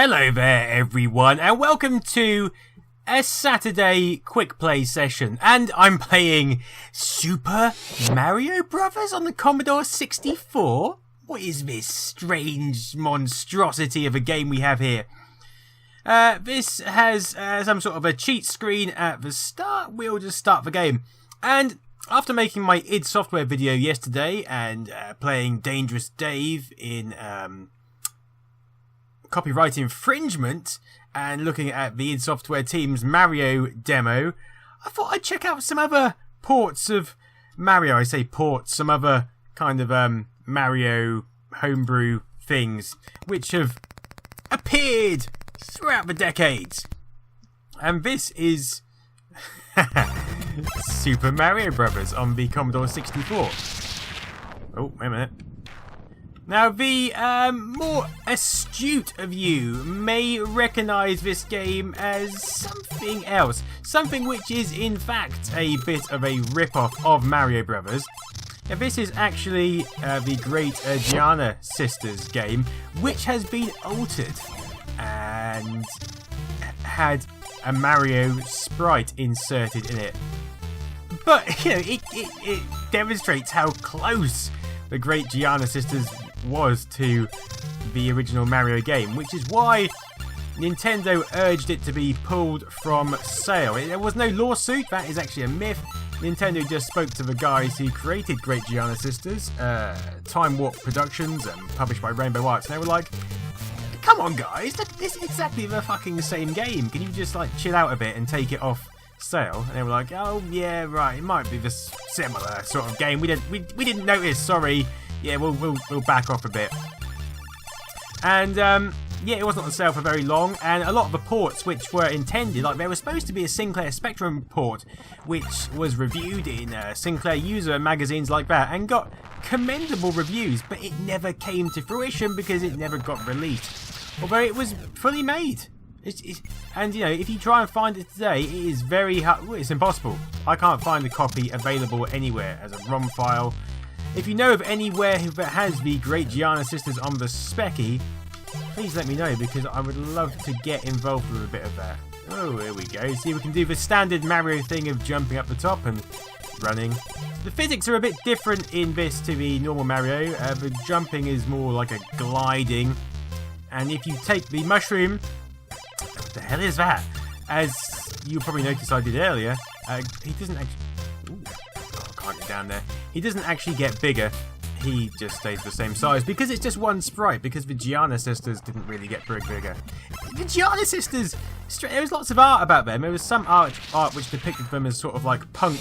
Hello there everyone and welcome to a Saturday quick play session, and I'm playing Super Mario Brothers on the Commodore 64. What is this strange monstrosity of a game we have here? This has some sort of a cheat screen at the start. We'll just start the game. And after making my id Software video yesterday and playing Dangerous Dave in copyright infringement and looking at the id Software team's Mario demo, I thought I'd check out some other ports of Mario. I say ports, some other kind of Mario homebrew things which have appeared throughout the decades. And this is Super Mario Brothers on the Commodore 64. Oh, wait a minute. Now, the more astute of you may recognise this game as something else. Something which is, in fact, a bit of a rip-off of Mario Brothers. Now, this is actually the Great Gianna Sisters game, which has been altered and had a Mario sprite inserted in it. But, you know, it demonstrates how close the Great Gianna Sisters was to the original Mario game, which is why Nintendo urged it to be pulled from sale. There was no lawsuit, that is actually a myth. Nintendo just spoke to the guys who created Great Gianna Sisters, Time Warp Productions, and published by Rainbow Arts, and they were like, come on guys, this is exactly the fucking same game. Can you just like chill out a bit and take it off sale? And they were like, oh yeah, right, it might be this similar sort of game. We didn't notice, sorry. Yeah, we'll back off a bit. And yeah, it wasn't on sale for very long, and a lot of the ports which were intended, like there was supposed to be a Sinclair Spectrum port which was reviewed in Sinclair user magazines like that and got commendable reviews, but it never came to fruition because it never got released, although it was fully made. And you know, if you try and find it today, it is very hard. Well, it's impossible. I can't find the copy available anywhere as a ROM file. If you know of anywhere that has the Great Gianna Sisters on the Specky, please let me know, because I would love to get involved with a bit of that. Oh, here we go. See, we can do the standard Mario thing of jumping up the top and running. The physics are a bit different in this to the normal Mario. The jumping is more like a gliding. And if you take the mushroom... What the hell is that? As you probably noticed I did earlier, he doesn't actually... Ooh. Can't get down there. He doesn't actually get bigger. He just stays the same size because it's just one sprite, because the Gianna Sisters didn't really get bigger. The Gianna Sisters, there was lots of art about them. There was some art which depicted them as sort of like punk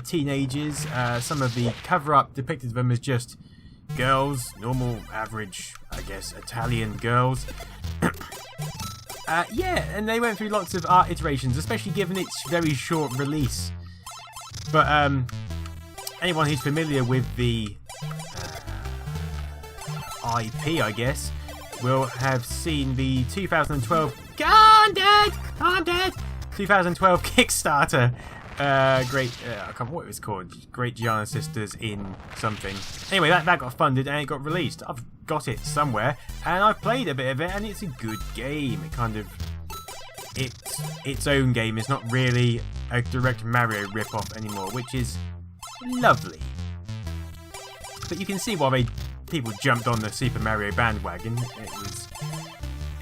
teenagers. Some of the cover-up depicted them as just girls, normal, average, I guess, Italian girls. Yeah, and they went through lots of art iterations, especially given its very short release. But anyone who's familiar with the IP, I guess, will have seen the 2012 Calm Dad 2012 Kickstarter. I can't remember what it was called. Great Gianna Sisters in something. Anyway, that got funded and it got released. I've got it somewhere, and I've played a bit of it, and it's a good game. It kind of it's its own game. It's not really a direct Mario rip-off anymore, which is lovely. But you can see why people jumped on the Super Mario bandwagon. It was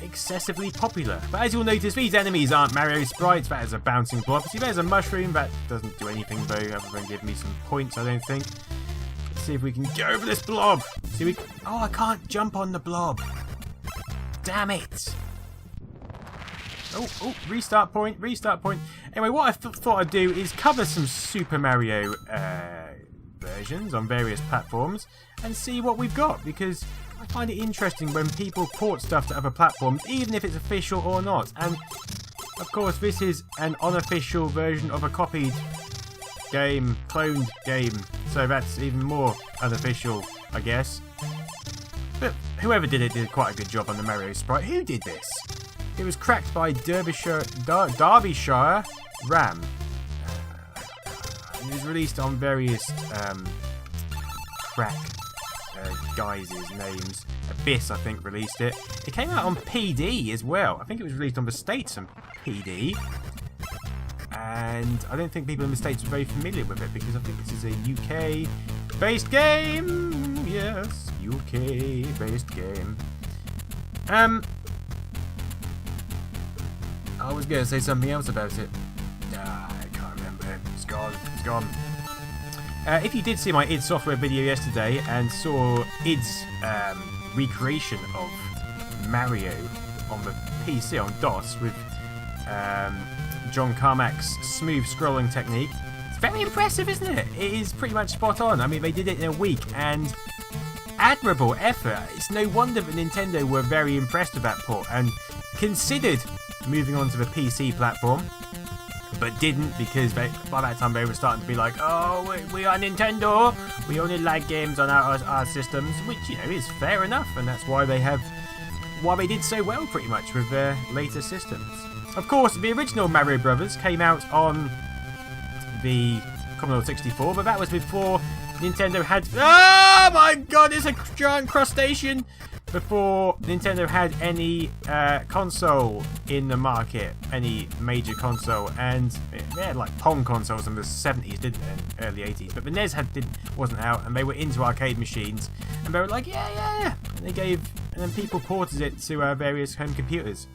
excessively popular. But as you'll notice, these enemies aren't Mario sprites. That is a bouncing blob. See, there's a mushroom. That doesn't do anything though, other than give me some points, I don't think. Let's see if we can get over this blob. See, oh, I can't jump on the blob. Damn it. Oh, restart point. Anyway, what I thought I'd do is cover some Super Mario versions on various platforms and see what we've got, because I find it interesting when people port stuff to other platforms, even if it's official or not. And of course, this is an unofficial version of a copied game, cloned game, so that's even more unofficial, I guess. But whoever did it did quite a good job on the Mario sprite. Who did this? It was cracked by Derbyshire Ram. It was released on various crack guys' names. Abyss, I think, released it. It came out on PD as well. I think it was released on the States on PD. And I don't think people in the States are very familiar with it because I think this is a UK-based game. Yes, UK-based game. I was going to say something else about it. I can't remember. It's gone. It's gone. If you did see my id Software video yesterday and saw id's recreation of Mario on the PC on DOS with John Carmack's smooth scrolling technique, it's very impressive, isn't it? It is pretty much spot on. I mean, they did it in a week and admirable effort. It's no wonder that Nintendo were very impressed with that port and considered moving on to the PC platform, but didn't because by that time they were starting to be like, oh, we are Nintendo, we only like games on our systems, which, you know, is fair enough, and that's why they did so well pretty much with their later systems. Of course, the original Mario Brothers came out on the Commodore 64, but that was before Nintendo had... Oh my god, it's a giant crustacean! Before Nintendo had any console in the market, any major console, and they had like Pong consoles in the 70s, didn't they, and early 80s, but the NES wasn't out, and they were into arcade machines, and they were like, yeah, and then people ported it to various home computers.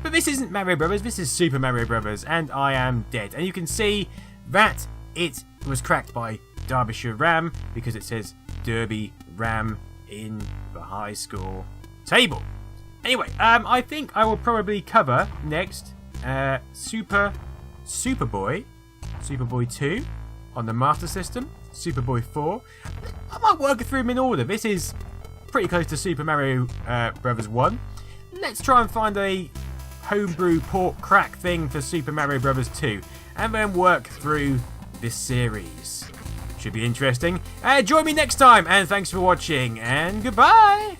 But this isn't Mario Brothers, this is Super Mario Brothers, and I am dead. And you can see that it was cracked by Derbyshire Ram, because it says Derby Ram in the high score table. Anyway, I think I will probably cover next Superboy 2 on the Master System, Superboy 4. I might work through them in order. This is pretty close to Super Mario Brothers 1. Let's try and find a homebrew port crack thing for Super Mario Brothers 2 and then work through this series. Should be interesting. Join me next time, and thanks for watching, and goodbye!